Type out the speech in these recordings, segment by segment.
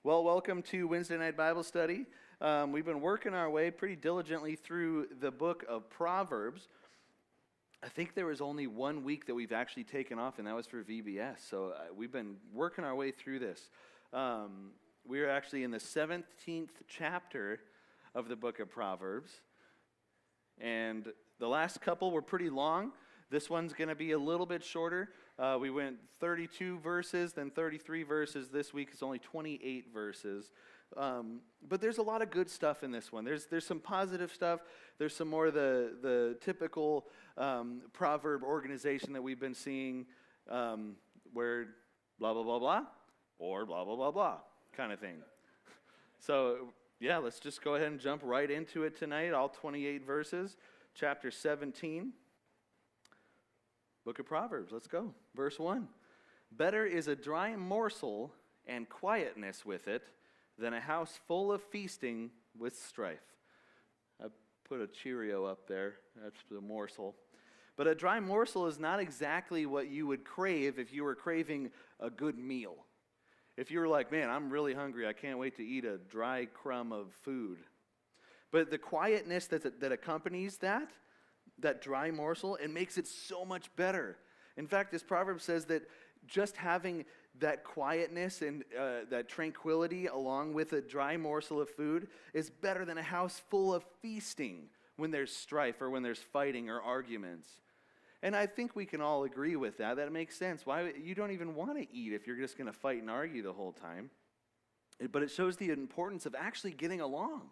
Well, welcome to Wednesday Night Bible Study. We've been working our way pretty diligently through the book of Proverbs. I think there was only 1 week that we've actually taken off, and that was for VBS. So we've been working our way through this. We are actually in the 17th chapter of the book of Proverbs. And the last couple were pretty long. This one's going to be a little bit shorter. We went 32 verses, then 33 verses. This week is only 28 verses. But there's a lot of good stuff in this one. There's some positive stuff. There's some more of the typical proverb organization that we've been seeing, where blah, blah, blah, blah, or blah, blah, blah, blah kind of thing. So, yeah, let's just go ahead and jump right into it tonight, all 28 verses, chapter 17. Book of Proverbs, let's go. Verse 1. Better is a dry morsel and quietness with it than a house full of feasting with strife. I put a Cheerio up there. That's the morsel. But a dry morsel is not exactly what you would crave if you were craving a good meal. If you were like, man, I'm really hungry. I can't wait to eat a dry crumb of food. But the quietness that accompanies that dry morsel, it makes it so much better. In fact, this proverb says that just having that quietness and that tranquility along with a dry morsel of food is better than a house full of feasting when there's strife or when there's fighting or arguments. And I think we can all agree with that. That makes sense. Why you don't even want to eat if you're just going to fight and argue the whole time. But it shows the importance of actually getting along.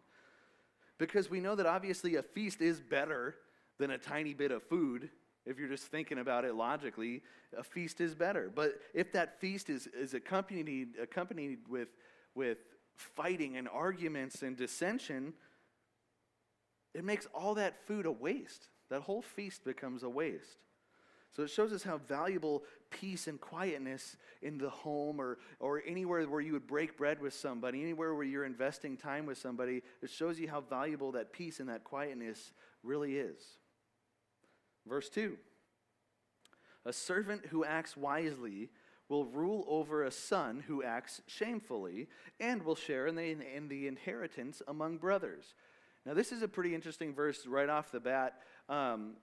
Because we know that obviously a feast is better than a tiny bit of food. If you're just thinking about it logically, a feast is better. But if that feast is accompanied with fighting and arguments and dissension, it makes all that food a waste. That whole feast becomes a waste. So it shows us how valuable peace and quietness in the home or anywhere where you would break bread with somebody, anywhere where you're investing time with somebody, it shows you how valuable that peace and that quietness really is. Verse 2, a servant who acts wisely will rule over a son who acts shamefully and will share in the inheritance among brothers. Now this is a pretty interesting verse right off the bat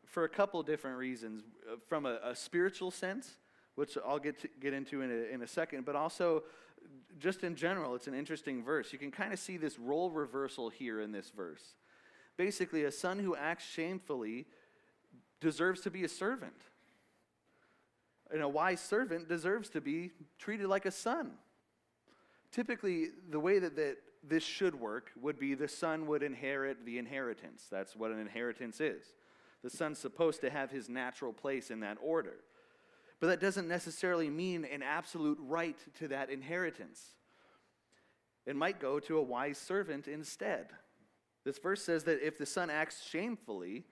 for a couple different reasons. From a spiritual sense, which I'll get into in a second, but also just in general, it's an interesting verse. You can kind of see this role reversal here in this verse. Basically, a son who acts shamefully deserves to be a servant. And a wise servant deserves to be treated like a son. Typically, the way that this should work would be the son would inherit the inheritance. That's what an inheritance is. The son's supposed to have his natural place in that order. But that doesn't necessarily mean an absolute right to that inheritance. It might go to a wise servant instead. This verse says that if the son acts shamefully,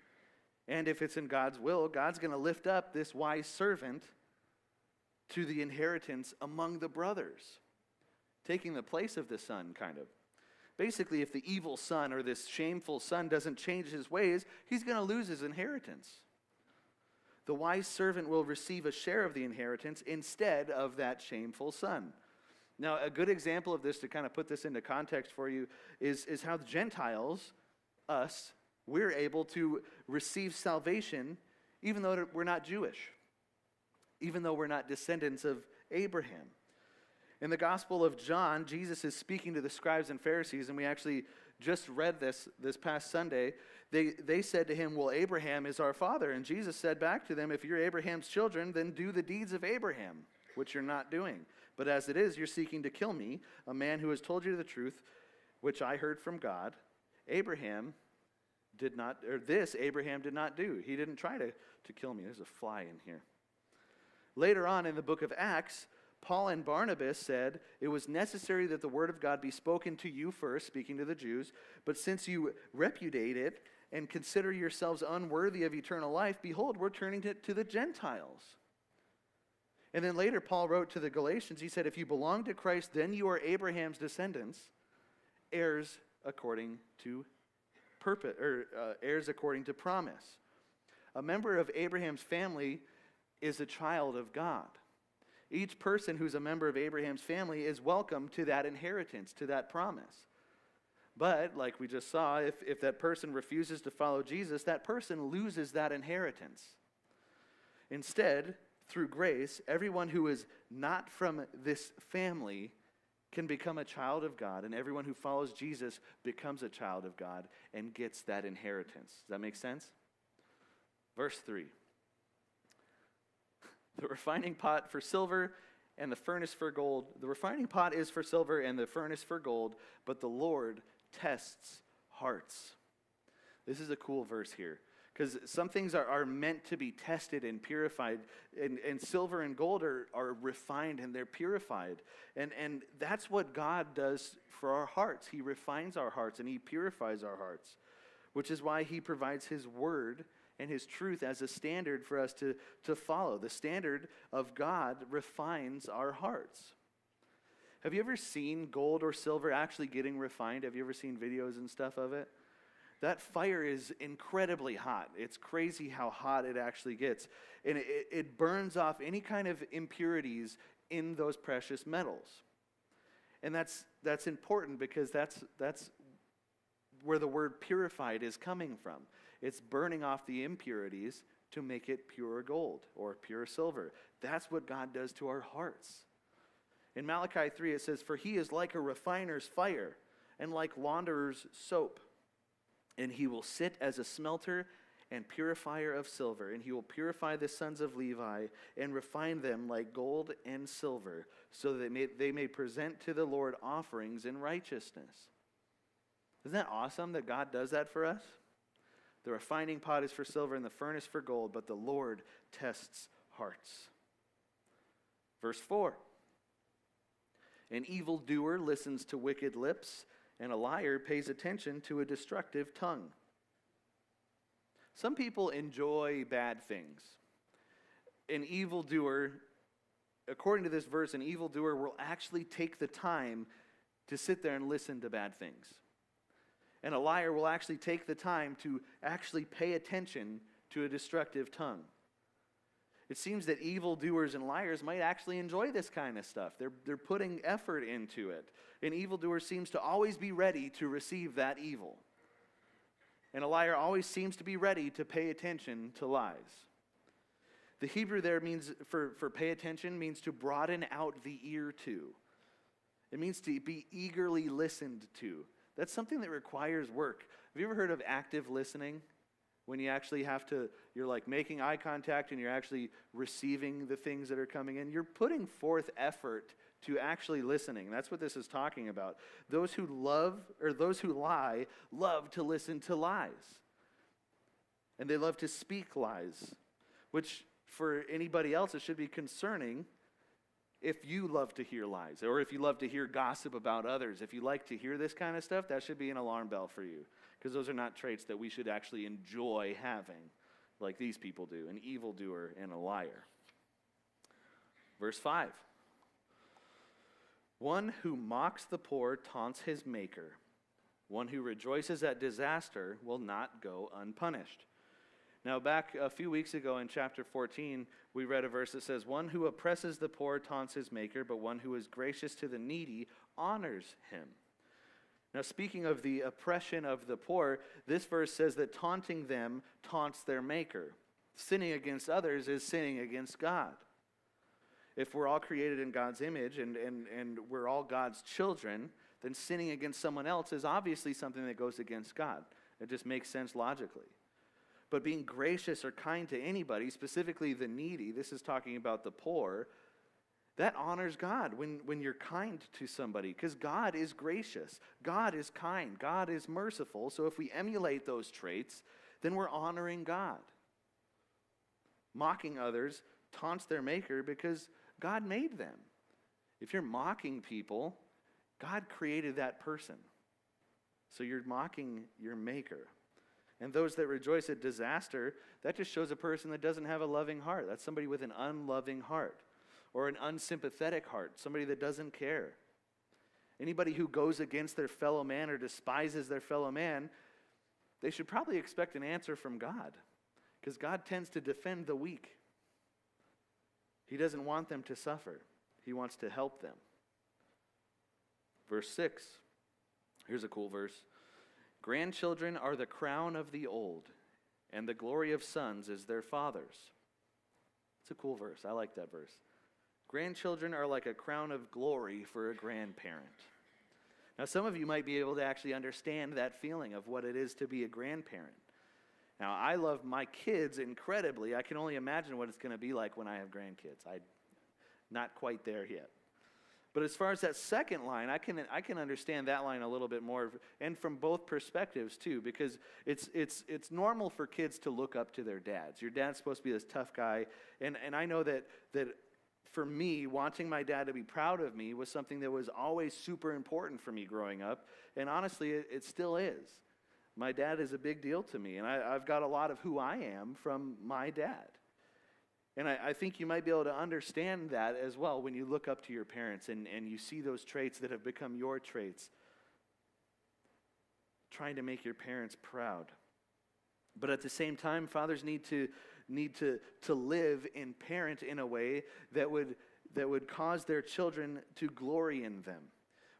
and if it's in God's will, God's going to lift up this wise servant to the inheritance among the brothers, taking the place of the son, kind of. Basically, if the evil son or this shameful son doesn't change his ways, he's going to lose his inheritance. The wise servant will receive a share of the inheritance instead of that shameful son. Now, a good example of this, to kind of put this into context for you, is how the Gentiles, us, we're able to receive salvation even though we're not Jewish, even though we're not descendants of Abraham. In the Gospel of John, Jesus is speaking to the scribes and Pharisees, and we actually just read this past Sunday. They said to him, well, Abraham is our father. And Jesus said back to them, if you're Abraham's children, then do the deeds of Abraham, which you're not doing. But as it is, you're seeking to kill me, a man who has told you the truth, which I heard from God. Abraham did not do. He didn't try to kill me. There's a fly in here. Later on in the book of Acts, Paul and Barnabas said, it was necessary that the word of God be spoken to you first, speaking to the Jews, but since you repudiate it and consider yourselves unworthy of eternal life, behold, we're turning it to the Gentiles. And then later Paul wrote to the Galatians, he said, if you belong to Christ, then you are Abraham's descendants, heirs according to heirs according to promise. A member of Abraham's family is a child of God. Each person who's a member of Abraham's family is welcome to that inheritance, to that promise. But, like we just saw, if that person refuses to follow Jesus, that person loses that inheritance. Instead, through grace, everyone who is not from this family can become a child of God, and everyone who follows Jesus becomes a child of God and gets that inheritance. Does that make sense? Verse 3. The refining pot for silver and the furnace for gold. The refining pot is for silver and the furnace for gold, but the Lord tests hearts. This is a cool verse here, because some things are meant to be tested and purified, and silver and gold are refined and they're purified. And that's what God does for our hearts. He refines our hearts and he purifies our hearts, which is why he provides his word and his truth as a standard for us to follow. The standard of God refines our hearts. Have you ever seen gold or silver actually getting refined? Have you ever seen videos and stuff of it? That fire is incredibly hot. It's crazy how hot it actually gets. And it burns off any kind of impurities in those precious metals. And that's important because that's where the word purified is coming from. It's burning off the impurities to make it pure gold or pure silver. That's what God does to our hearts. In Malachi 3 it says, "For he is like a refiner's fire and like launderer's soap. And he will sit as a smelter and purifier of silver. And he will purify the sons of Levi and refine them like gold and silver, so that they may present to the Lord offerings in righteousness." Isn't that awesome that God does that for us? The refining pot is for silver and the furnace for gold, but the Lord tests hearts. Verse 4. "An evildoer listens to wicked lips, and a liar pays attention to a destructive tongue." Some people enjoy bad things. An evildoer, according to this verse, an evildoer will actually take the time to sit there and listen to bad things. And a liar will actually take the time to actually pay attention to a destructive tongue. It seems that evildoers and liars might actually enjoy this kind of stuff. They're putting effort into it. An evildoer seems to always be ready to receive that evil. And a liar always seems to be ready to pay attention to lies. The Hebrew there means, for pay attention, means to broaden out the ear to. It means to be eagerly listened to. That's something that requires work. Have you ever heard of active listening? When you actually you're like making eye contact and you're actually receiving the things that are coming in. You're putting forth effort to actually listening. That's what this is talking about. Those who lie love to listen to lies. And they love to speak lies, which for anybody else it should be concerning if you love to hear lies, or if you love to hear gossip about others. If you like to hear this kind of stuff, that should be an alarm bell for you, because those are not traits that we should actually enjoy having like these people do, an evildoer and a liar. Verse 5. "One who mocks the poor taunts his maker. One who rejoices at disaster will not go unpunished." Now, back a few weeks ago in chapter 14, we read a verse that says, "One who oppresses the poor taunts his maker, but one who is gracious to the needy honors him." Now, speaking of the oppression of the poor, this verse says that taunting them taunts their maker. Sinning against others is sinning against God. If we're all created in God's image and we're all God's children, then sinning against someone else is obviously something that goes against God. It just makes sense logically. But being gracious or kind to anybody, specifically the needy, this is talking about the poor, that honors God when you're kind to somebody, because God is gracious, God is kind, God is merciful. So if we emulate those traits, then we're honoring God. Mocking others taunts their maker because God made them. If you're mocking people, God created that person. So you're mocking your maker. And those that rejoice at disaster, that just shows a person that doesn't have a loving heart. That's somebody with an unloving heart or an unsympathetic heart, somebody that doesn't care. Anybody who goes against their fellow man or despises their fellow man, they should probably expect an answer from God, because God tends to defend the weak. He doesn't want them to suffer. He wants to help them. Verse 6. Here's a cool verse. Grandchildren are the crown of the old, and the glory of sons is their fathers. It's a cool verse. I like that verse. Grandchildren are like a crown of glory for a grandparent. Now, some of you might be able to actually understand that feeling of what it is to be a grandparent. Now, I love my kids incredibly. I can only imagine what it's going to be like when I have grandkids. I'm not quite there yet. But as far as that second line, I can understand that line a little bit more, and from both perspectives too, because it's normal for kids to look up to their dads. Your dad's supposed to be this tough guy, and I know that for me, wanting my dad to be proud of me was something that was always super important for me growing up, and honestly, it still is. My dad is a big deal to me, and I've got a lot of who I am from my dad. And I think you might be able to understand that as well when you look up to your parents and you see those traits that have become your traits. Trying to make your parents proud. But at the same time, fathers need to live and parent in a way that would cause their children to glory in them.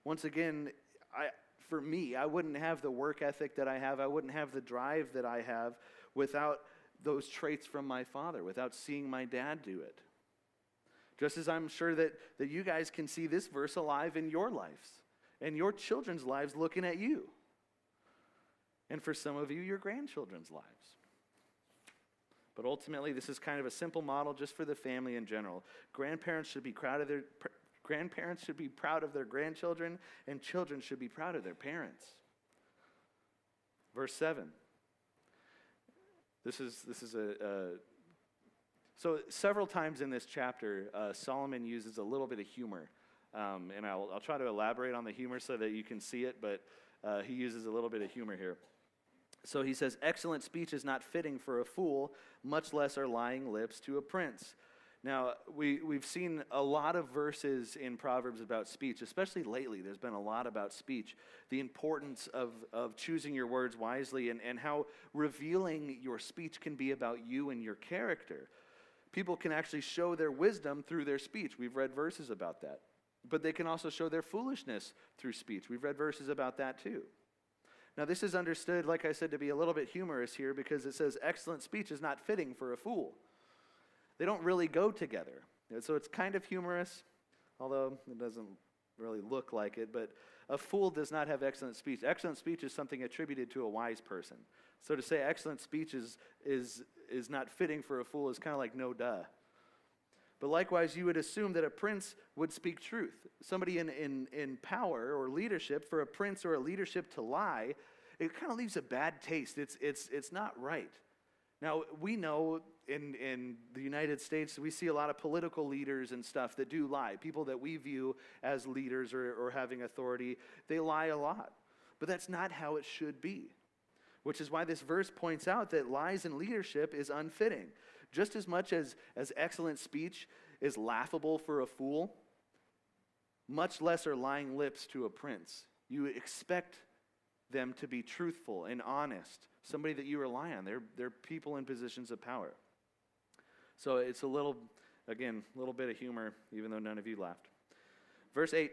Once again, for me, I wouldn't have the work ethic that I have. I wouldn't have the drive that I have without those traits from my father, without seeing my dad do it. Just as I'm sure that you guys can see this verse alive in your lives and your children's lives looking at you. And for some of you, your grandchildren's lives. But ultimately, this is kind of a simple model just for the family in general. Grandparents should be proud of their grandchildren, and children should be proud of their parents. Verse 7. So several times in this chapter, Solomon uses a little bit of humor, and I'll try to elaborate on the humor so that you can see it, but he uses a little bit of humor here. So he says, excellent speech is not fitting for a fool, much less are lying lips to a prince. Now, we've seen a lot of verses in Proverbs about speech, especially lately. There's been a lot about speech, the importance of choosing your words wisely, and how revealing your speech can be about you and your character. People can actually show their wisdom through their speech. We've read verses about that. But they can also show their foolishness through speech. We've read verses about that too. Now, this is understood, like I said, to be a little bit humorous here because it says excellent speech is not fitting for a fool. They don't really go together. So it's kind of humorous, although it doesn't really look like it. But a fool does not have excellent speech. Excellent speech is something attributed to a wise person. So to say excellent speech is not fitting for a fool is kind of like no duh. But likewise, you would assume that a prince would speak truth. Somebody in power or leadership, for a prince or a leadership to lie, it kind of leaves a bad taste. It's not right. Now, we know in the United States, we see a lot of political leaders and stuff that do lie. People that we view as leaders or having authority, they lie a lot. But that's not how it should be. Which is why this verse points out that lies in leadership is unfitting. Just as much as excellent speech is laughable for a fool, much less are lying lips to a prince. You expect them to be truthful and honest, somebody that you rely on. They're people in positions of power. So it's a little bit of humor, even though none of you laughed. Verse 8.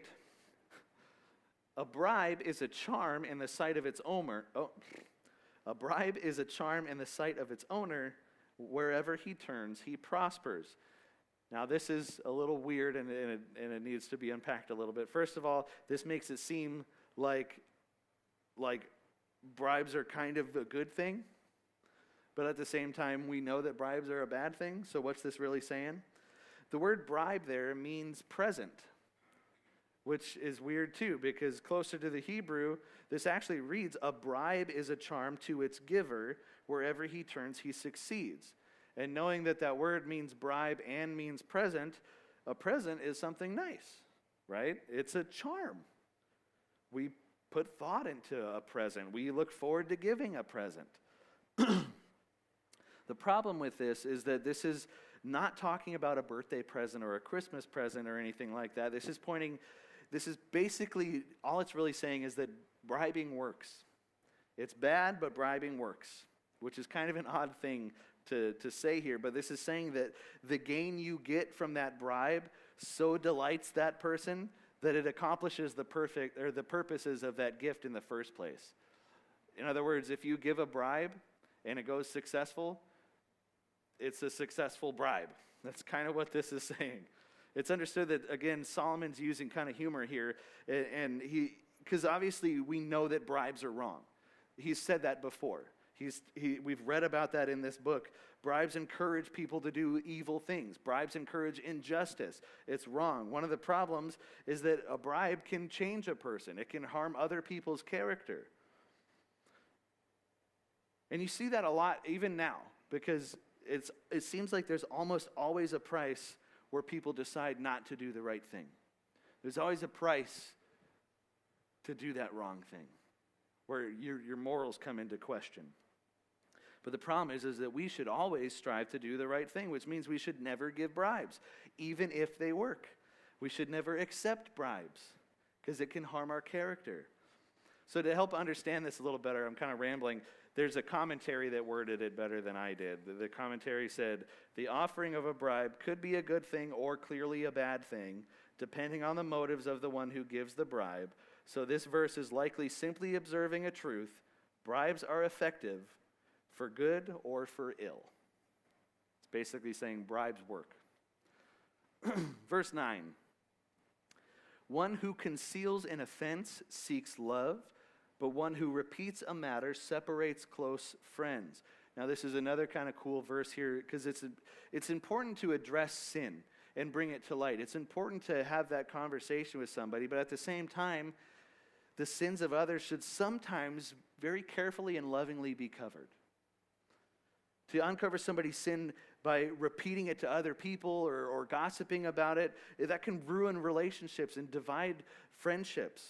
A bribe is a charm in the sight of its owner. A bribe is a charm in the sight of its owner. Wherever he turns, he prospers. Now, this is a little weird, and it needs to be unpacked a little bit. First of all, this makes it seem like bribes are kind of a good thing, but at the same time, we know that bribes are a bad thing. So what's this really saying? The word bribe there means present, which is weird too, because closer to the Hebrew, this actually reads, a bribe is a charm to its giver. Wherever he turns, he succeeds. And knowing that word means bribe and means present, a present is something nice, right? It's a charm. We put thought into a present. We look forward to giving a present. The problem with this is that this is not talking about a birthday present or a Christmas present or anything like that. This is basically, all it's really saying is that bribing works. It's bad, but bribing works, which is kind of an odd thing to say here, but this is saying that the gain you get from that bribe so delights that person that it accomplishes the purposes of that gift in the first place. In other words, if you give a bribe and it goes successful, it's a successful bribe. That's kind of what this is saying. It's understood that, again, Solomon's using kind of humor here, and because obviously we know that bribes are wrong. He's said that before. We've read about that in this book. Bribes encourage people to do evil things. Bribes encourage injustice. It's wrong. One of the problems is that a bribe can change a person. It can harm other people's character. And you see that a lot even now, because it seems like there's almost always a price where people decide not to do the right thing. There's always a price to do that wrong thing, where your morals come into question. But the problem is that we should always strive to do the right thing, which means we should never give bribes, even if they work. We should never accept bribes, because it can harm our character. So to help understand this a little better, I'm kind of rambling. There's a commentary that worded it better than I did. The commentary said, the offering of a bribe could be a good thing or clearly a bad thing, depending on the motives of the one who gives the bribe. So this verse is likely simply observing a truth. Bribes are effective for good or for ill. It's basically saying bribes work. Verse 9. One who conceals an offense seeks love, but one who repeats a matter separates close friends. Now this is another kind of cool verse here, because it's important to address sin and bring it to light. It's important to have that conversation with somebody, but at the same time, the sins of others should sometimes very carefully and lovingly be covered. To uncover somebody's sin by repeating it to other people or gossiping about it, that can ruin relationships and divide friendships.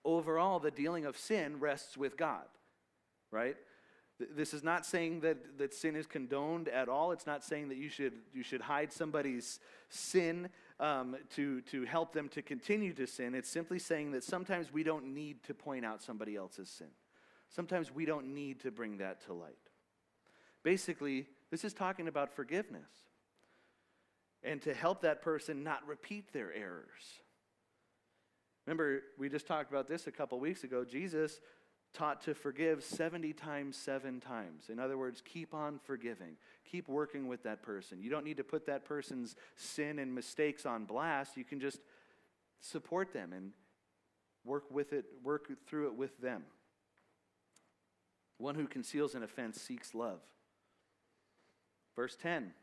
Overall, the dealing of sin rests with God, right? This is not saying that sin is condoned at all. It's not saying that you should hide somebody's sin to help them to continue to sin. It's simply saying that sometimes we don't need to point out somebody else's sin. Sometimes we don't need to bring that to light. Basically, this is talking about forgiveness and to help that person not repeat their errors. Remember, we just talked about this a couple weeks ago. Jesus taught to forgive 70 times 7 times. In other words, keep on forgiving. Keep working with that person. You don't need to put that person's sin and mistakes on blast. You can just support them and work through it with them. One who conceals an offense seeks love. Verse 10.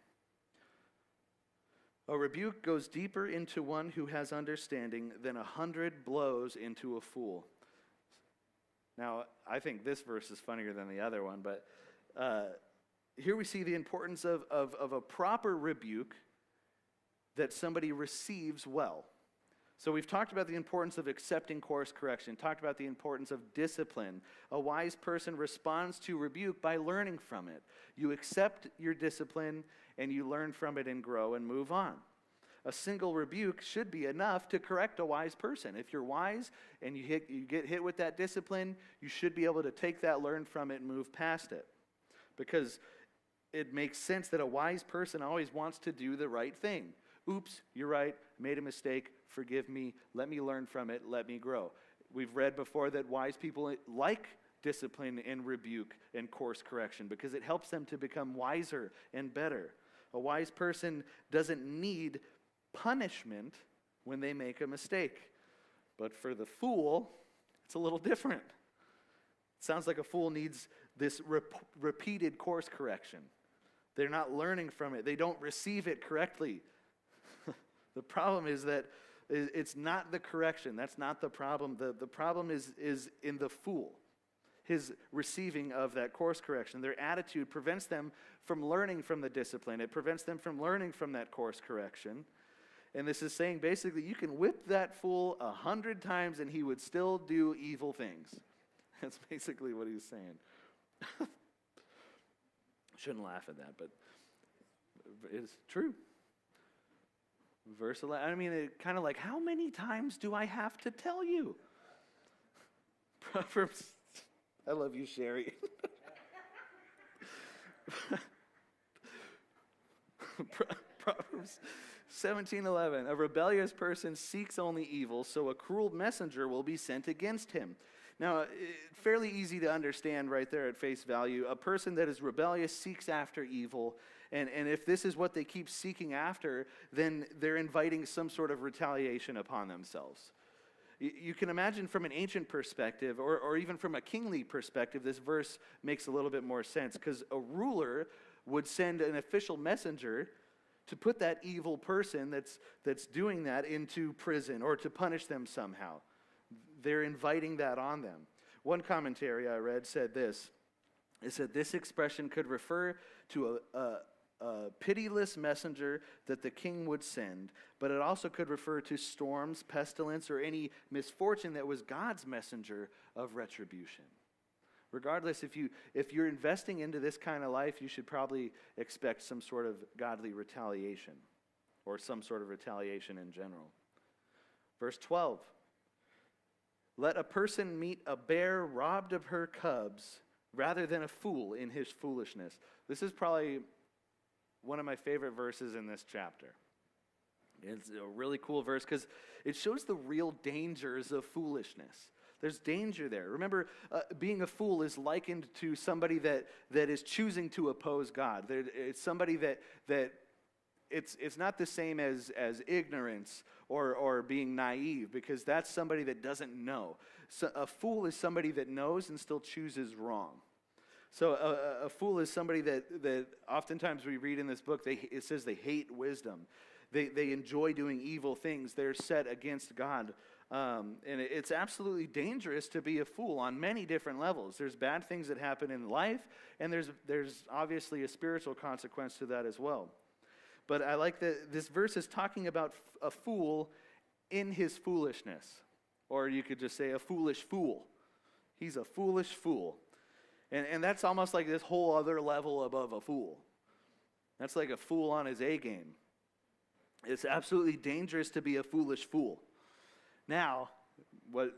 A rebuke goes deeper into one who has understanding than 100 blows into a fool. Now, I think this verse is funnier than the other one, but here we see the importance of a proper rebuke that somebody receives well. So we've talked about the importance of accepting course correction, talked about the importance of discipline. A wise person responds to rebuke by learning from it. You accept your discipline and you learn from it and grow and move on. A single rebuke should be enough to correct a wise person. If you're wise and you get hit with that discipline, you should be able to take that, learn from it, and move past it. Because it makes sense that a wise person always wants to do the right thing. Oops, you're right, made a mistake, forgive me, let me learn from it, let me grow. We've read before that wise people like discipline and rebuke and course correction because it helps them to become wiser and better. A wise person doesn't need punishment when they make a mistake. But for the fool, it's a little different. It sounds like a fool needs this repeated course correction. They're not learning from it. They don't receive it correctly. The problem is that it's not the correction. That's not the problem. The problem is in the fool. His receiving of that course correction. Their attitude prevents them from learning from the discipline. It prevents them from learning from that course correction. And this is saying basically you can whip that fool 100 times and he would still do evil things. That's basically what he's saying. Shouldn't laugh at that, but it's true. Verse 11, I mean, it kind of like, how many times do I have to tell you? Proverbs, I love you, Sherry. Proverbs 17:11. A rebellious person seeks only evil, so a cruel messenger will be sent against him. Now, fairly easy to understand right there at face value. A person that is rebellious seeks after evil, and if this is what they keep seeking after, then they're inviting some sort of retaliation upon themselves. You can imagine from an ancient perspective, or even from a kingly perspective, this verse makes a little bit more sense, because a ruler would send an official messenger to put that evil person that's doing that into prison or to punish them somehow. They're inviting that on them. One commentary I read said this. It said, this expression could refer to a pitiless messenger that the king would send, but it also could refer to storms, pestilence, or any misfortune that was God's messenger of retribution. Regardless, if you're investing into this kind of life, you should probably expect some sort of godly retaliation, or some sort of retaliation in general. Verse 12. Let a person meet a bear robbed of her cubs rather than a fool in his foolishness. This is probably one of my favorite verses in this chapter. It's a really cool verse because it shows the real dangers of foolishness. There's danger there. Remember, being a fool is likened to somebody that is choosing to oppose God. It's somebody that it's not the same as ignorance or being naive, because that's somebody that doesn't know. So a fool is somebody that knows and still chooses wrong. So a fool is somebody that oftentimes we read in this book, it says they hate wisdom. They enjoy doing evil things. They're set against God. And it's absolutely dangerous to be a fool on many different levels. There's bad things that happen in life, and there's obviously a spiritual consequence to that as well. But I like that this verse is talking about a fool in his foolishness. Or you could just say a foolish fool. He's a foolish fool. And that's almost like this whole other level above a fool. That's like a fool on his A game. It's absolutely dangerous to be a foolish fool. Now, the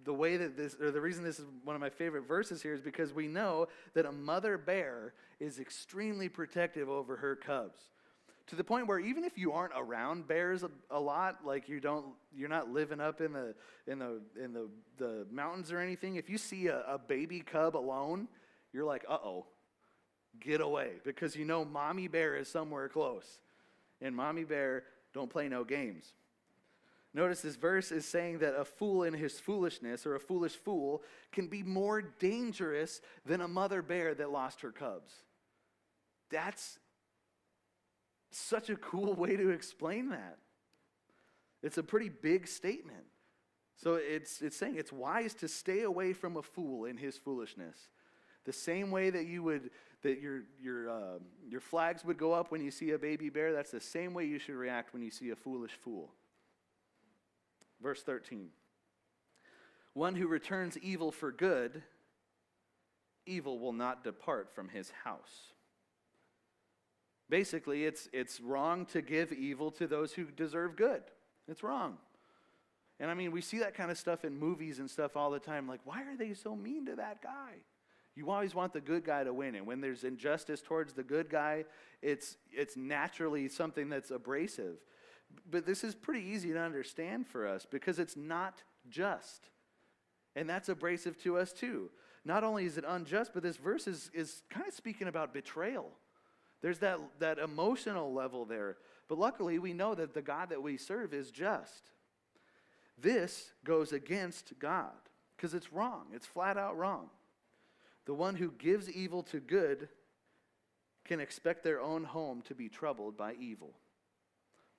reason this is one of my favorite verses here is because we know that a mother bear is extremely protective over her cubs, to the point where even if you aren't around bears a lot, like you're not living up in the mountains or anything, if you see a baby cub alone, you're like, uh-oh, get away, because you know mommy bear is somewhere close, and mommy bear don't play no games. Notice this verse is saying that a fool in his foolishness, or a foolish fool, can be more dangerous than a mother bear that lost her cubs. That's such a cool way to explain that. It's a pretty big statement. So it's saying it's wise to stay away from a fool in his foolishness. The same way that your flags would go up when you see a baby bear, that's the same way you should react when you see a foolish fool. Verse 13. One who returns evil for good, evil will not depart from his house. Basically, it's wrong to give evil to those who deserve good. It's wrong. And I mean, we see that kind of stuff in movies and stuff all the time. Like, why are they so mean to that guy? You always want the good guy to win. And when there's injustice towards the good guy, it's naturally something that's abrasive. But this is pretty easy to understand for us because it's not just. And that's abrasive to us too. Not only is it unjust, but this verse is kind of speaking about betrayal. There's that emotional level there. But luckily, we know that the God that we serve is just. This goes against God because it's wrong. It's flat out wrong. The one who gives evil to good can expect their own home to be troubled by evil.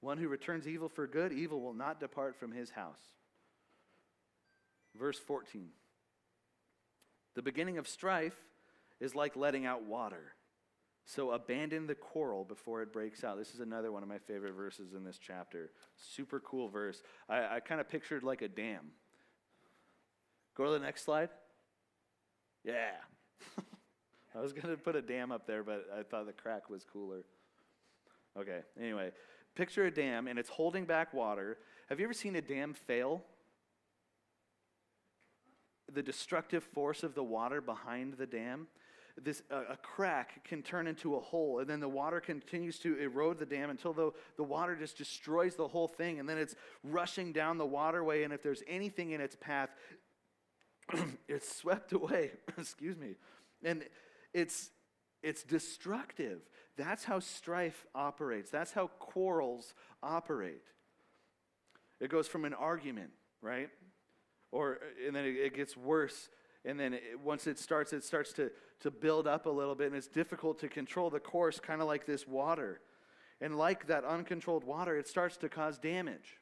One who returns evil for good, evil will not depart from his house. Verse 14. The beginning of strife is like letting out water. So abandon the quarrel before it breaks out. This is another one of my favorite verses in this chapter. Super cool verse. I kind of pictured like a dam. Go to the next slide. Yeah. I was going to put a dam up there, but I thought the crack was cooler. Okay, anyway. Picture a dam, and it's holding back water. Have you ever seen a dam fail? The destructive force of the water behind the dam. a crack can turn into a hole, and then the water continues to erode the dam until the water just destroys the whole thing, and then it's rushing down the waterway, and if there's anything in its path, it's swept away. Excuse me. And it's destructive. That's how strife operates. That's how quarrels operate. It goes from an argument, right? And then it gets worse. And then once it starts to build up a little bit, and it's difficult to control the course, kind of like this water. And like that uncontrolled water, it starts to cause damage.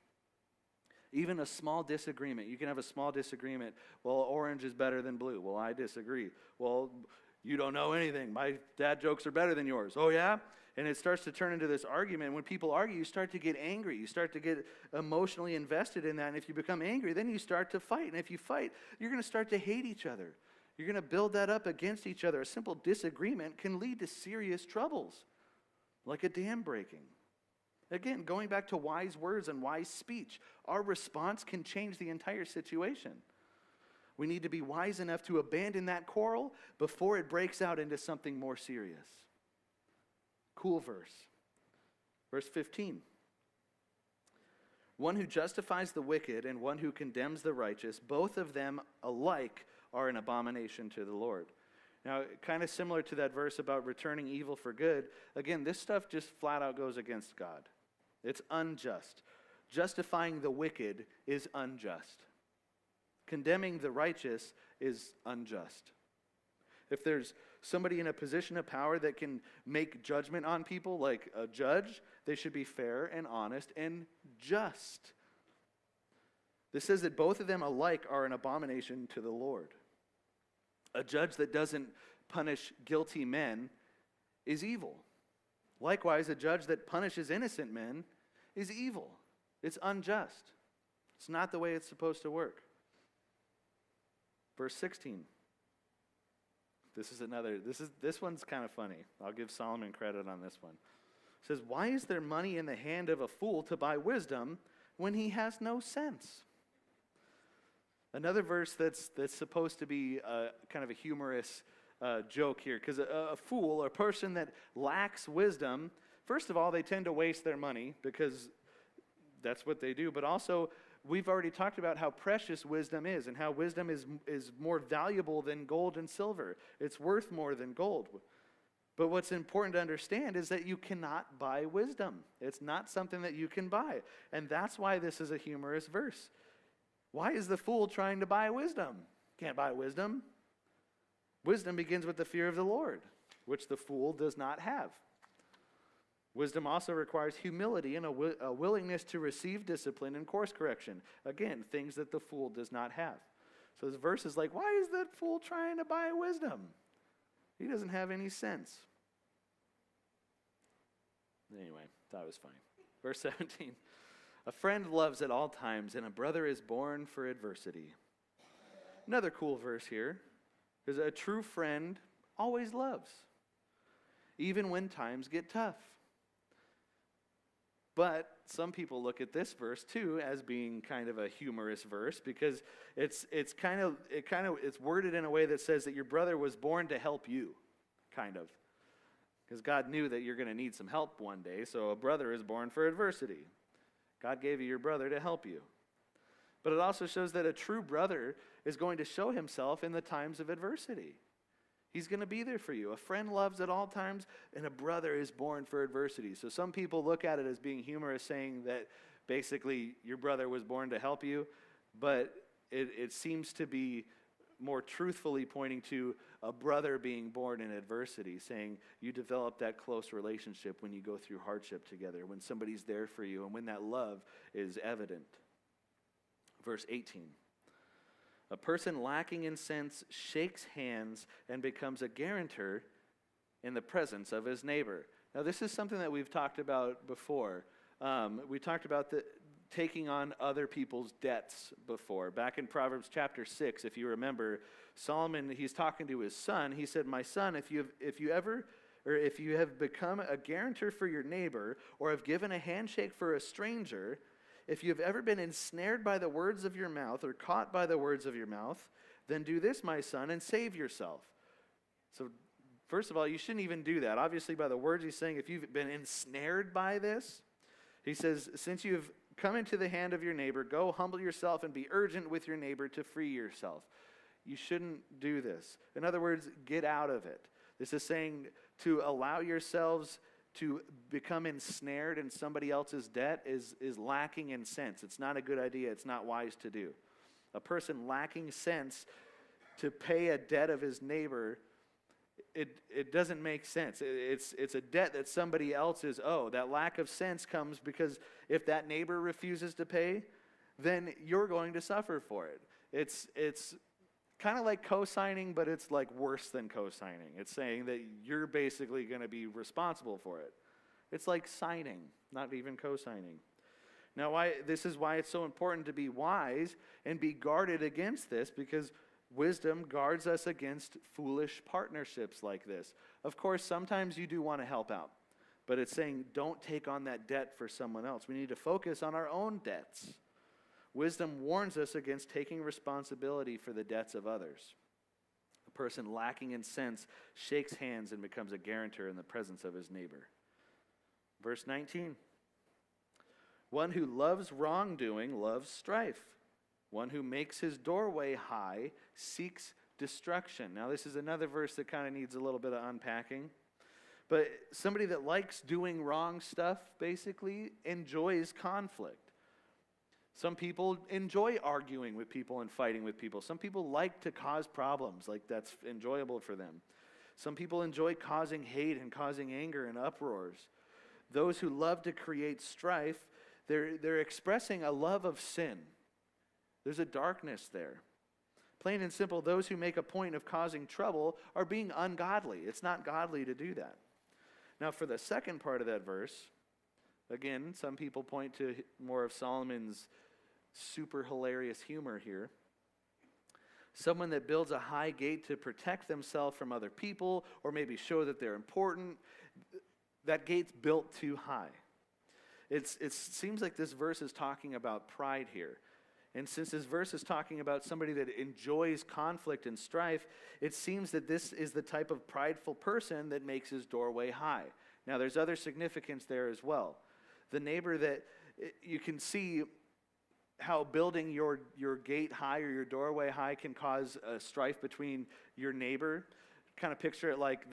Even a small disagreement. You can have a small disagreement. Well, orange is better than blue. Well, I disagree. Well, you don't know anything. My dad jokes are better than yours. Oh, yeah? And it starts to turn into this argument. When people argue, you start to get angry. You start to get emotionally invested in that. And if you become angry, then you start to fight. And if you fight, you're going to start to hate each other. You're going to build that up against each other. A simple disagreement can lead to serious troubles, like a dam breaking. Again, going back to wise words and wise speech, our response can change the entire situation. We need to be wise enough to abandon that quarrel before it breaks out into something more serious. Cool verse. Verse 15. One who justifies the wicked and one who condemns the righteous, both of them alike are an abomination to the Lord. Now, kind of similar to that verse about returning evil for good, again, this stuff just flat out goes against God. It's unjust. Justifying the wicked is unjust. Condemning the righteous is unjust. If there's somebody in a position of power that can make judgment on people, like a judge, they should be fair and honest and just. This says that both of them alike are an abomination to the Lord. A judge that doesn't punish guilty men is evil. Likewise, a judge that punishes innocent men is evil. It's unjust. It's not the way it's supposed to work. Verse 16. This one's kind of funny. I'll give Solomon credit on this one. It says, "Why is there money in the hand of a fool to buy wisdom when he has no sense?" Another verse that's supposed to be kind of a humorous joke here, because a fool, a person that lacks wisdom, first of all, they tend to waste their money because that's what they do. But also, we've already talked about how precious wisdom is and how wisdom is more valuable than gold and silver. It's worth more than gold. But what's important to understand is that you cannot buy wisdom. It's not something that you can buy. And that's why this is a humorous verse. Why is the fool trying to buy wisdom? Can't buy wisdom. Wisdom begins with the fear of the Lord, which the fool does not have. Wisdom also requires humility and a willingness to receive discipline and course correction. Again, things that the fool does not have. So this verse is like, why is that fool trying to buy wisdom? He doesn't have any sense. Anyway, thought it was funny. Verse 17. A friend loves at all times, and a brother is born for adversity. Another cool verse here is a true friend always loves, even when times get tough. But some people look at this verse too as being kind of a humorous verse because it's worded in a way that says that your brother was born to help you, kind of. Because God knew that you're going to need some help one day, so a brother is born for adversity. God gave you your brother to help you. But it also shows that a true brother is going to show himself in the times of adversity. He's going to be there for you. A friend loves at all times, and a brother is born for adversity. So some people look at it as being humorous, saying that basically your brother was born to help you, but it seems to be more truthfully pointing to a brother being born in adversity, saying you develop that close relationship when you go through hardship together, when somebody's there for you, and when that love is evident. Verse 18. A person lacking in sense shakes hands and becomes a guarantor in the presence of his neighbor. Now, this is something that we've talked about before. We talked about taking on other people's debts before. Back in Proverbs chapter 6, if you remember, Solomon, he's talking to his son. He said, "My son, if you have become a guarantor for your neighbor or have given a handshake for a stranger, if you have ever been ensnared by the words of your mouth or caught by the words of your mouth, then do this, my son, and save yourself." So First of all, you shouldn't even do that. Obviously, by the words he's saying, if you've been ensnared by this, he says, since you've come into the hand of your neighbor, go humble yourself and be urgent with your neighbor to free yourself. You shouldn't do this. In other words, get out of it. This is saying to allow yourselves to become ensnared in somebody else's debt is lacking in sense. It's not a good idea. It's not wise to do. A person lacking sense to pay a debt of his neighbor, it doesn't make sense. It's a debt that somebody else is owed. That lack of sense comes because if that neighbor refuses to pay, then you're going to suffer for it. It's kind of like co-signing, but it's like worse than co-signing. It's saying that you're basically going to be responsible for it. It's like signing, not even co-signing. Now, this is why it's so important to be wise and be guarded against this, because wisdom guards us against foolish partnerships like this. Of course, sometimes you do want to help out, but it's saying don't take on that debt for someone else. We need to focus on our own debts. Wisdom warns us against taking responsibility for the debts of others. A person lacking in sense shakes hands and becomes a guarantor in the presence of his neighbor. Verse 19. One who loves wrongdoing loves strife. One who makes his doorway high seeks destruction. Now, this is another verse that kind of needs a little bit of unpacking. But somebody that likes doing wrong stuff, basically, enjoys conflict. Some people enjoy arguing with people and fighting with people. Some people like to cause problems, like that's enjoyable for them. Some people enjoy causing hate and causing anger and uproars. Those who love to create strife, they're expressing a love of sin. There's a darkness there. Plain and simple, those who make a point of causing trouble are being ungodly. It's not godly to do that. Now, for the second part of that verse, again, some people point to more of Solomon's super hilarious humor here. Someone that builds a high gate to protect themselves from other people or maybe show that they're important, that gate's built too high. It seems like this verse is talking about pride here. And since this verse is talking about somebody that enjoys conflict and strife, it seems that this is the type of prideful person that makes his doorway high. Now, there's other significance there as well. The neighbor that you can see how building your gate high or your doorway high can cause a strife between your neighbor. Kind of picture it like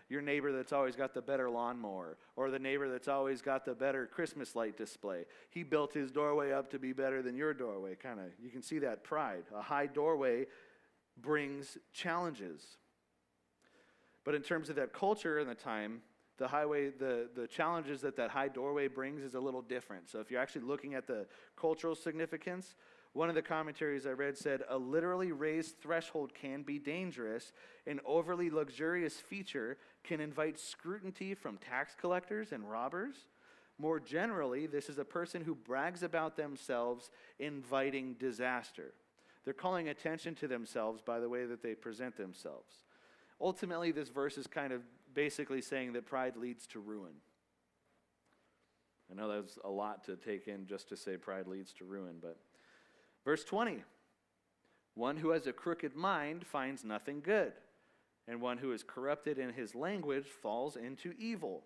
your neighbor that's always got the better lawnmower, or the neighbor that's always got the better Christmas light display. He built his doorway up to be better than your doorway. You can see that pride. A high doorway brings challenges. But in terms of that culture in the time, the challenges that high doorway brings is a little different. So if you're actually looking at the cultural significance, one of the commentaries I read said, a literally raised threshold can be dangerous. An overly luxurious feature can invite scrutiny from tax collectors and robbers. More generally, this is a person who brags about themselves, inviting disaster. They're calling attention to themselves by the way that they present themselves. Ultimately, this verse is kind of basically saying that pride leads to ruin. I know that's a lot to take in just to say pride leads to ruin, but verse 20, one who has a crooked mind finds nothing good, and one who is corrupted in his language falls into evil.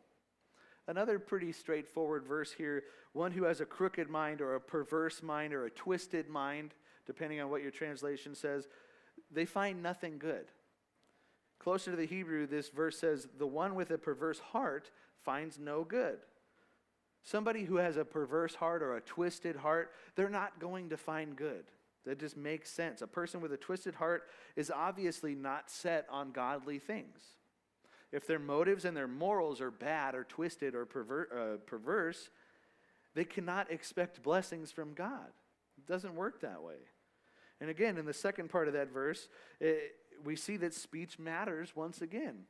Another pretty straightforward verse here, one who has a crooked mind or a perverse mind or a twisted mind, depending on what your translation says, they find nothing good. Closer to the Hebrew, this verse says, the one with a perverse heart finds no good. Somebody who has a perverse heart or a twisted heart, they're not going to find good. That just makes sense. A person with a twisted heart is obviously not set on godly things. If their motives and their morals are bad or twisted or perverse, they cannot expect blessings from God. It doesn't work that way. And again, in the second part of that verse, we see that speech matters once again.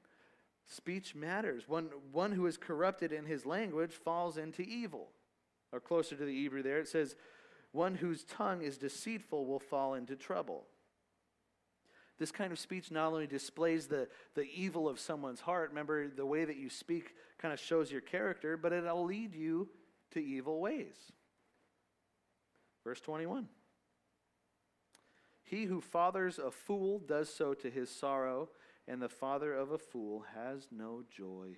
Speech matters. One who is corrupted in his language falls into evil. Or closer to the Hebrew there, it says, one whose tongue is deceitful will fall into trouble. This kind of speech not only displays the evil of someone's heart, remember the way that you speak kind of shows your character, but it'll lead you to evil ways. Verse 21. He who fathers a fool does so to his sorrow, and the father of a fool has no joy.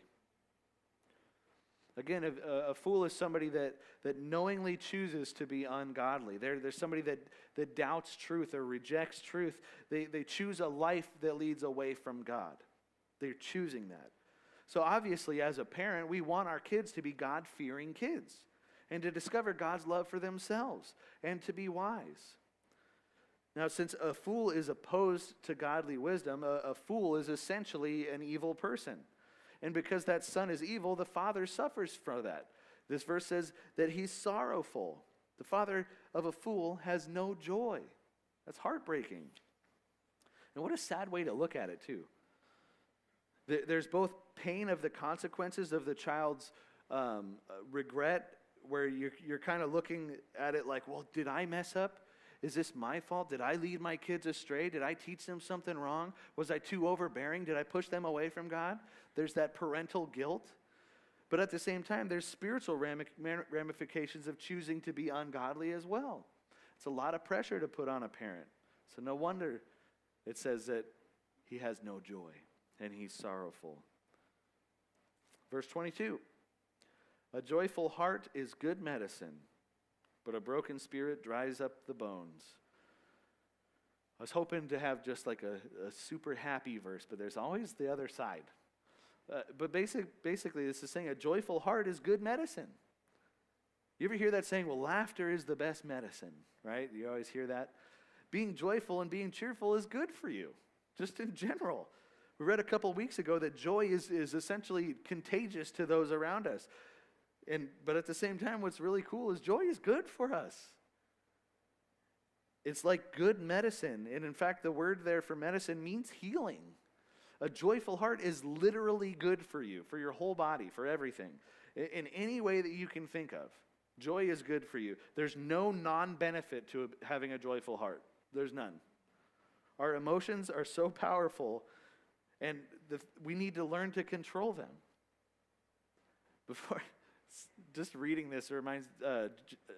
Again, a fool is somebody that knowingly chooses to be ungodly. There's somebody that doubts truth or rejects truth. They choose a life that leads away from God. They're choosing that. So obviously, as a parent, we want our kids to be God-fearing kids and to discover God's love for themselves and to be wise. Now, since a fool is opposed to godly wisdom, a fool is essentially an evil person. And because that son is evil, the father suffers for that. This verse says that he's sorrowful. The father of a fool has no joy. That's heartbreaking. And what a sad way to look at it, too. There's both pain of the consequences of the child's regret, where you're kind of looking at it like, well, did I mess up? Is this my fault? Did I lead my kids astray? Did I teach them something wrong? Was I too overbearing? Did I push them away from God? There's that parental guilt. But at the same time, there's spiritual ramifications of choosing to be ungodly as well. It's a lot of pressure to put on a parent. So no wonder it says that he has no joy and he's sorrowful. Verse 22, a joyful heart is good medicine, but a broken spirit dries up the bones. I was hoping to have just like a super happy verse, but there's always the other side. But basically, this is saying a joyful heart is good medicine. You ever hear that saying, well, laughter is the best medicine, right? You always hear that. Being joyful and being cheerful is good for you, just in general. We read a couple weeks ago that joy is essentially contagious to those around us. But at the same time, what's really cool is joy is good for us. It's like good medicine. And in fact, the word there for medicine means healing. A joyful heart is literally good for you, for your whole body, for everything. In any way that you can think of, joy is good for you. There's no non-benefit to having a joyful heart. There's none. Our emotions are so powerful, and we need to learn to control them. Just reading this reminds,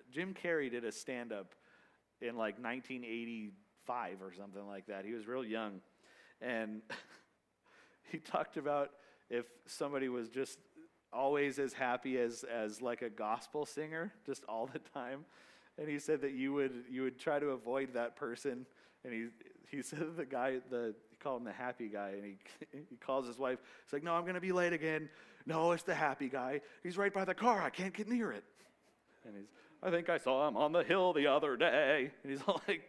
Jim Carrey did a stand-up in like 1985 or something like that. He was real young, and he talked about if somebody was just always as happy as like a gospel singer, just all the time, and he said that you would try to avoid that person. And he said the guy, he called him the happy guy, and he calls his wife. He's like, no, I'm going to be late again. No, it's the happy guy. He's right by the car. I can't get near it. And I think I saw him on the hill the other day. And he's all like,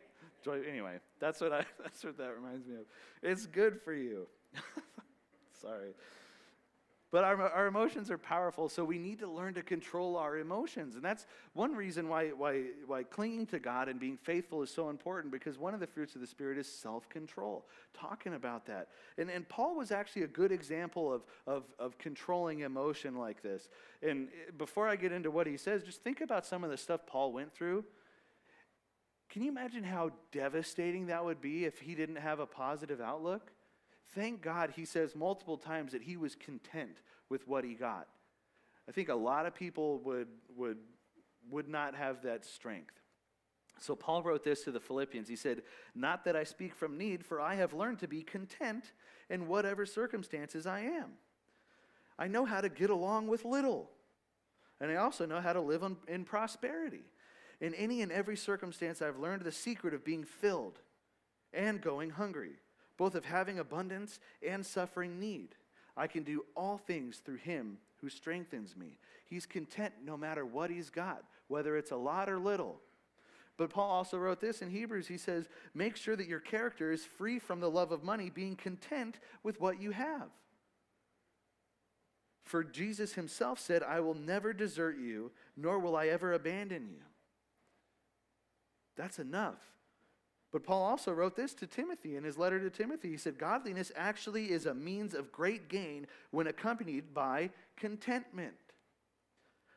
joy. Anyway, that's what that reminds me of. It's good for you. Sorry. But our emotions are powerful, so we need to learn to control our emotions. And that's one reason why clinging to God and being faithful is so important, because one of the fruits of the Spirit is self-control, talking about that. And Paul was actually a good example of controlling emotion like this. And before I get into what he says, just think about some of the stuff Paul went through. Can you imagine how devastating that would be if he didn't have a positive outlook? Thank God, he says multiple times that he was content with what he got. I think a lot of people would not have that strength. So Paul wrote this to the Philippians. He said, not that I speak from need, for I have learned to be content in whatever circumstances I am. I know how to get along with little, and I also know how to live in prosperity. In any and every circumstance, I've learned the secret of being filled and going hungry, both of having abundance and suffering need. I can do all things through him who strengthens me. He's content no matter what he's got, whether it's a lot or little. But Paul also wrote this in Hebrews. He says, make sure that your character is free from the love of money, being content with what you have. For Jesus himself said, I will never desert you, nor will I ever abandon you. That's enough. But Paul also wrote this to Timothy in his letter to Timothy. He said, godliness actually is a means of great gain when accompanied by contentment.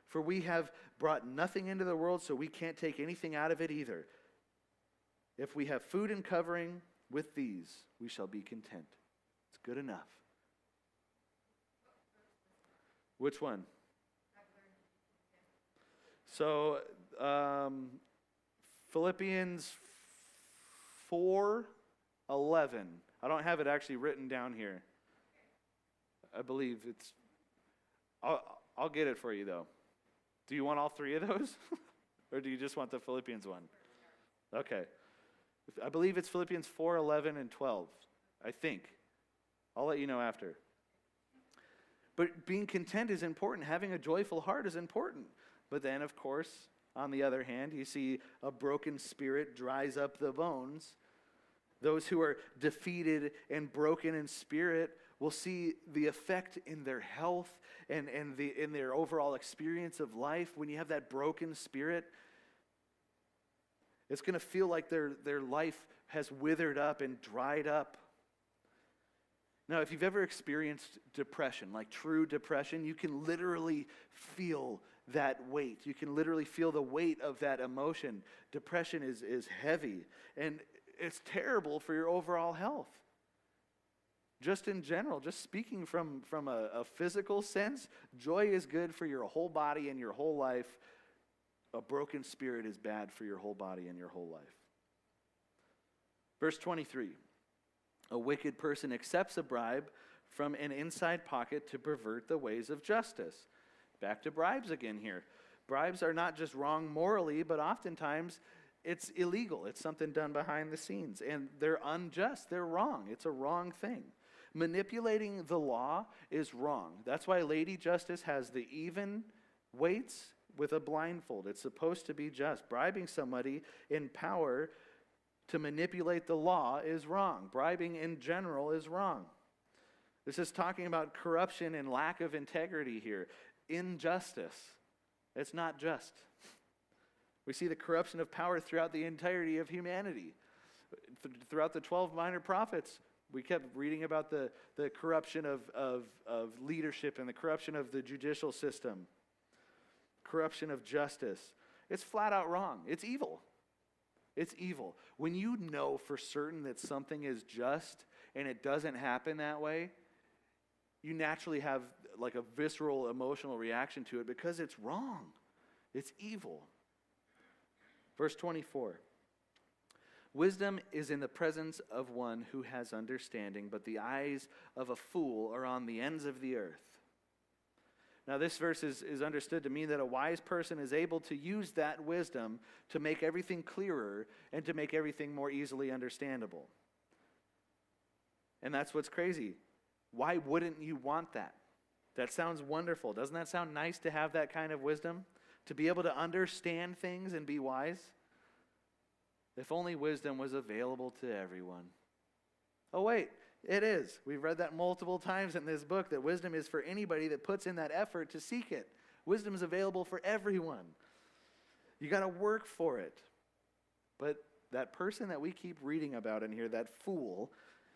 For we have brought nothing into the world, so we can't take anything out of it either. If we have food and covering, with these we shall be content. It's good enough. Which one? So, Philippians 4:11 4:11. I don't have it actually written down here. I believe it's, I'll get it for you though. Do you want all three of those? Or do you just want the Philippians one? Okay. I believe it's Philippians 4:11 and 12. I think. I'll let you know after. But being content is important. Having a joyful heart is important. But then, of course, on the other hand, you see a broken spirit dries up the bones. Those who are defeated and broken in spirit will see the effect in their health and in their overall experience of life. When you have that broken spirit, it's going to feel like their life has withered up and dried up. Now, if you've ever experienced depression, like true depression, you can literally feel that weight. You can literally feel the weight of that emotion. Depression is heavy, and it's terrible for your overall health. Just in general, just speaking from a physical sense, joy is good for your whole body and your whole life. A broken spirit is bad for your whole body and your whole life. Verse 23. A wicked person accepts a bribe from an inside pocket to pervert the ways of justice. Back to bribes again here. Bribes are not just wrong morally, but oftentimes it's illegal. It's something done behind the scenes. And they're unjust. They're wrong. It's a wrong thing. Manipulating the law is wrong. That's why Lady Justice has the even weights with a blindfold. It's supposed to be just. Bribing somebody in power to manipulate the law is wrong. Bribing in general is wrong. This is talking about corruption and lack of integrity here. Injustice. It's not just. We see the corruption of power throughout the entirety of humanity. Throughout the 12 minor prophets, we kept reading about the corruption of leadership and the corruption of the judicial system. Corruption of justice. It's flat out wrong. It's evil. It's evil. When you know for certain that something is just and it doesn't happen that way, you naturally have like a visceral emotional reaction to it because it's wrong. It's evil. Verse 24. Wisdom is in the presence of one who has understanding, but the eyes of a fool are on the ends of the earth. Now, this verse is understood to mean that a wise person is able to use that wisdom to make everything clearer and to make everything more easily understandable. And that's what's crazy. Why wouldn't you want that? That sounds wonderful. Doesn't that sound nice to have that kind of wisdom? To be able to understand things and be wise? If only wisdom was available to everyone. Oh, wait. It is. We've read that multiple times in this book, that wisdom is for anybody that puts in that effort to seek it. Wisdom is available for everyone. You got to work for it. But that person that we keep reading about in here, that fool,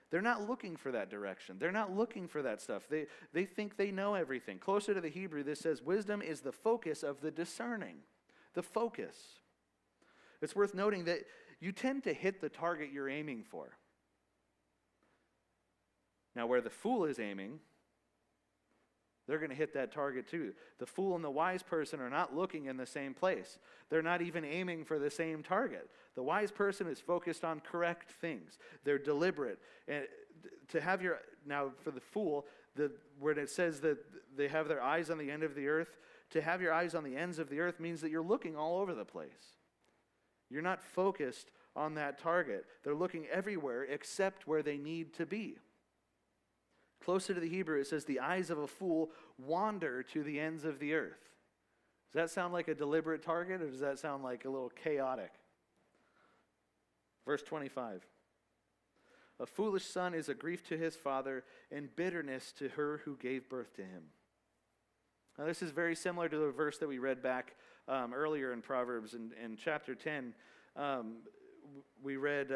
they're not looking for that direction. They're not looking for that stuff. They think they know everything. Closer to the Hebrew, this says wisdom is the focus of the discerning. The focus. It's worth noting that you tend to hit the target you're aiming for. Now, where the fool is aiming, they're going to hit that target too. The fool and the wise person are not looking in the same place. They're not even aiming for the same target. The wise person is focused on correct things. They're deliberate. And now for the fool, where it says that they have their eyes on the end of the earth, to have your eyes on the ends of the earth means that you're looking all over the place. You're not focused on that target. They're looking everywhere except where they need to be. Closer to the Hebrew, it says, the eyes of a fool wander to the ends of the earth. Does that sound like a deliberate target, or does that sound like a little chaotic? Verse 25. A foolish son is a grief to his father, and bitterness to her who gave birth to him. Now, this is very similar to the verse that we read back earlier in Proverbs in chapter 10. We read,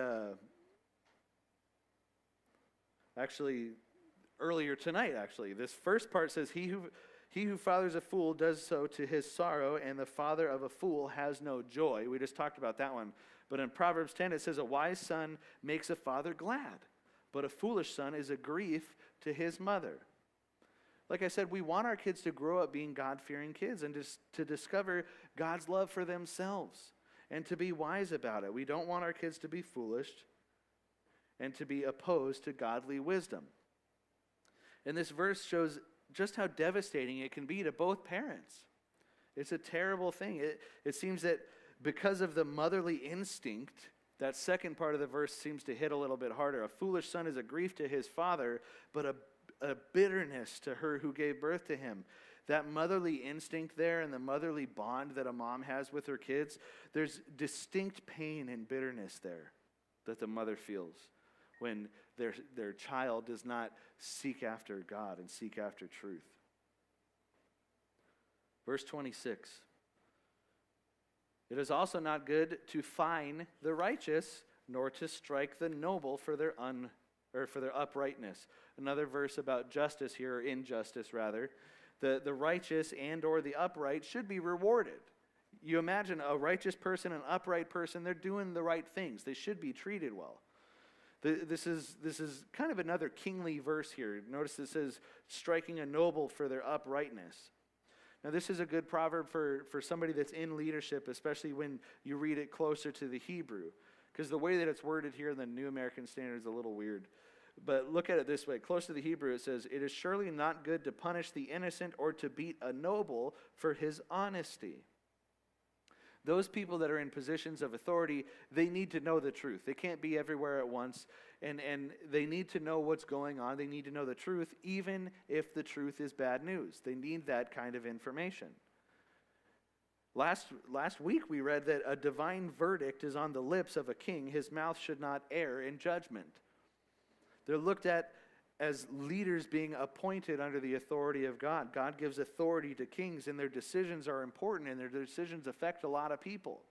earlier tonight, actually. This first part says, he who fathers a fool does so to his sorrow, and the father of a fool has no joy. We just talked about that one. But in Proverbs 10, it says, a wise son makes a father glad, but a foolish son is a grief to his mother. Like I said, we want our kids to grow up being God-fearing kids and to discover God's love for themselves and to be wise about it. We don't want our kids to be foolish. and to be opposed to godly wisdom. And this verse shows just how devastating it can be to both parents. It's a terrible thing. It seems that because of the motherly instinct, that second part of the verse seems to hit a little bit harder. A foolish son is a grief to his father, but a bitterness to her who gave birth to him. That motherly instinct there and the motherly bond that a mom has with her kids, there's distinct pain and bitterness there that the mother feels when their child does not seek after God and seek after truth. Verse 26. It is also not good to fine the righteous, nor to strike the noble for their uprightness. Another verse about justice here, or injustice rather. The righteous and or the upright should be rewarded. You imagine a righteous person, an upright person, they're doing the right things. They should be treated well. This is kind of another kingly verse here. Notice it says, striking a noble for their uprightness. Now this is a good proverb for somebody that's in leadership, especially when you read it closer to the Hebrew. Because the way that it's worded here in the New American Standard is a little weird. But look at it this way. Close to the Hebrew it says, it is surely not good to punish the innocent or to beat a noble for his honesty. Those people that are in positions of authority, they need to know the truth. They can't be everywhere at once, and they need to know what's going on. They need to know the truth, even if the truth is bad news. They need that kind of information. Last week we read that a divine verdict is on the lips of a king. His mouth should not err in judgment. They're looked at as leaders being appointed under the authority of God. God gives authority to kings, and their decisions are important, and their decisions affect a lot of people.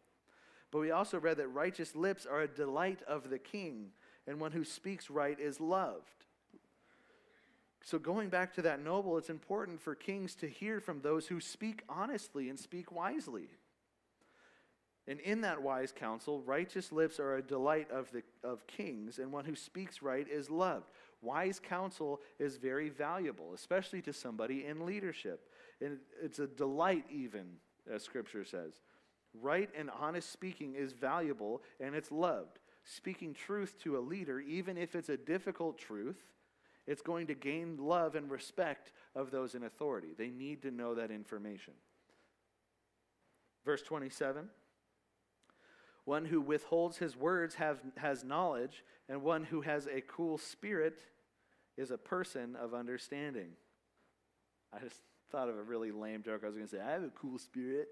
But we also read that righteous lips are a delight of the king, and one who speaks right is loved. So going back to that noble, it's important for kings to hear from those who speak honestly and speak wisely. And in that wise counsel, righteous lips are a delight of kings, and one who speaks right is loved. Wise counsel is very valuable, especially to somebody in leadership. And it's a delight even, as Scripture says. Right and honest speaking is valuable, and it's loved. Speaking truth to a leader, even if it's a difficult truth, it's going to gain love and respect of those in authority. They need to know that information. Verse 27. One who withholds his words has knowledge, and one who has a cool spirit is a person of understanding. I just thought of a really lame joke. I was going to say, I have a cool spirit.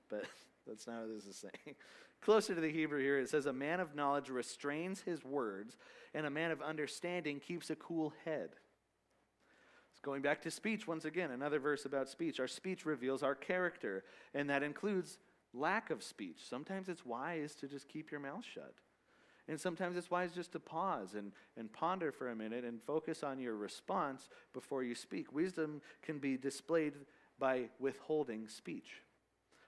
But that's not what this is saying. Closer to the Hebrew here, it says, a man of knowledge restrains his words, and a man of understanding keeps a cool head. It's going back to speech once again, another verse about speech. Our speech reveals our character, and that includes lack of speech. Sometimes it's wise to just keep your mouth shut. And sometimes it's wise just to pause and ponder for a minute and focus on your response before you speak. Wisdom can be displayed by withholding speech.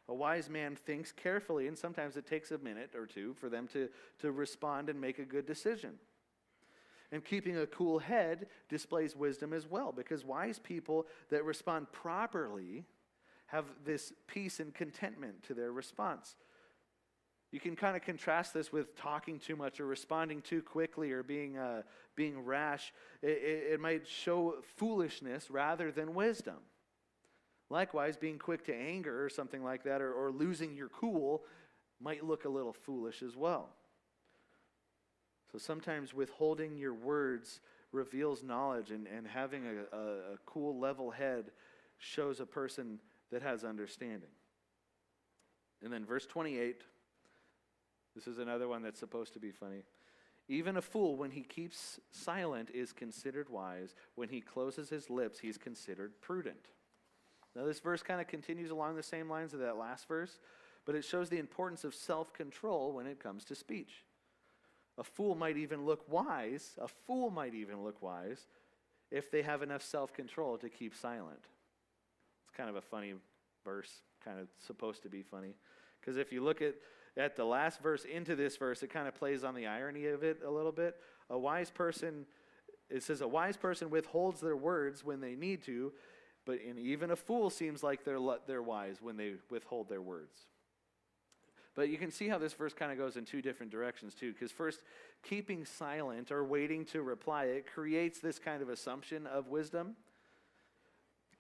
A wise man thinks carefully, and sometimes it takes a minute or two for them to respond and make a good decision. And keeping a cool head displays wisdom as well, because wise people that respond properly have this peace and contentment to their response. You can kind of contrast this with talking too much or responding too quickly or being rash. It might show foolishness rather than wisdom. Likewise, being quick to anger or something like that, or losing your cool, might look a little foolish as well. So sometimes withholding your words reveals knowledge, and having a cool, level head shows a person that has understanding. And then verse 28, this is another one that's supposed to be funny. Even a fool, when he keeps silent, is considered wise. When he closes his lips, he's considered prudent. Now this verse kind of continues along the same lines of that last verse, but it shows the importance of self-control when it comes to speech. A fool might even look wise if they have enough self-control to keep silent. It's kind of a funny verse, kind of supposed to be funny. Because if you look at the last verse into this verse, it kind of plays on the irony of it a little bit. It says, a wise person withholds their words when they need to, and even a fool seems like they're wise when they withhold their words. But you can see how this verse kind of goes in two different directions too, because first, keeping silent or waiting to reply, it creates this kind of assumption of wisdom,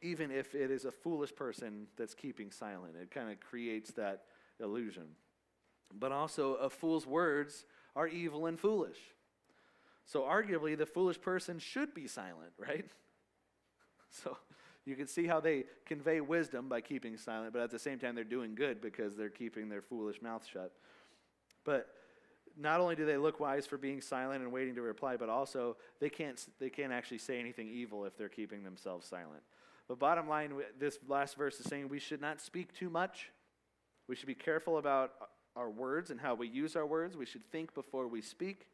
even if it is a foolish person that's keeping silent. It kind of creates that illusion. But also, a fool's words are evil and foolish. So arguably, the foolish person should be silent, right? So you can see how they convey wisdom by keeping silent, but at the same time, they're doing good because they're keeping their foolish mouth shut. But not only do they look wise for being silent and waiting to reply, but also they can't actually say anything evil if they're keeping themselves silent. But bottom line, this last verse is saying we should not speak too much. We should be careful about our words and how we use our words. We should think before we speak.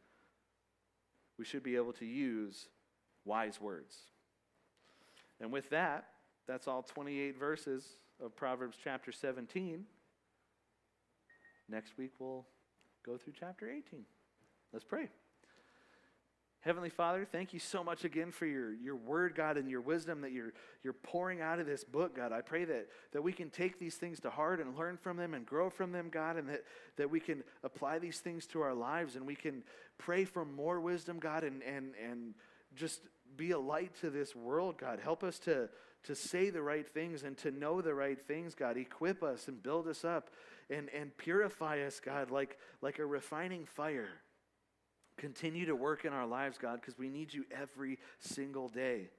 We should be able to use wise words. And with that, that's all 28 verses of Proverbs chapter 17. Next week we'll go through chapter 18. Let's pray. Heavenly Father, thank you so much again for your word, God, and your wisdom that you're pouring out of this book, God. I pray that we can take these things to heart and learn from them and grow from them, God, and that we can apply these things to our lives and we can pray for more wisdom, God, and just be a light to this world, God. Help us to say the right things and to know the right things, God. Equip us and build us up and purify us, God, like a refining fire. Continue to work in our lives, God, because we need you every single day.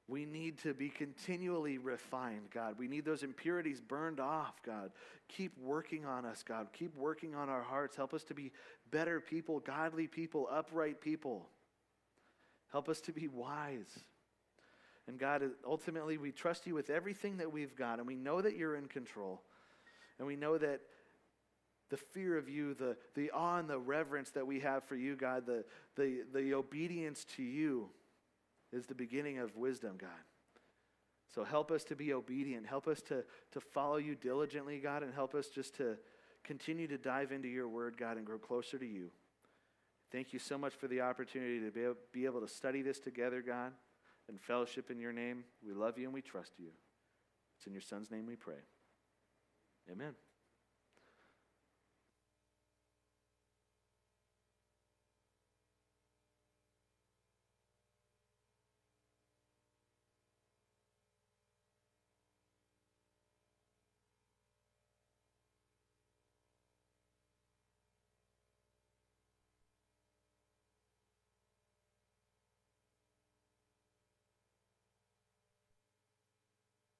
We need to be continually refined, God. We need those impurities burned off, God. Keep working on us, God. Keep working on our hearts. Help us to be better people, godly people, upright people. Help us to be wise. And God, ultimately, we trust you with everything that we've got, and we know that you're in control. And we know that the fear of you, the awe and the reverence that we have for you, God, the obedience to you is the beginning of wisdom, God. So help us to be obedient. Help us to follow you diligently, God, and help us just to continue to dive into your word, God, and grow closer to you. Thank you so much for the opportunity to be able to study this together, God, and fellowship in your name. We love you and we trust you. It's in your son's name we pray. Amen.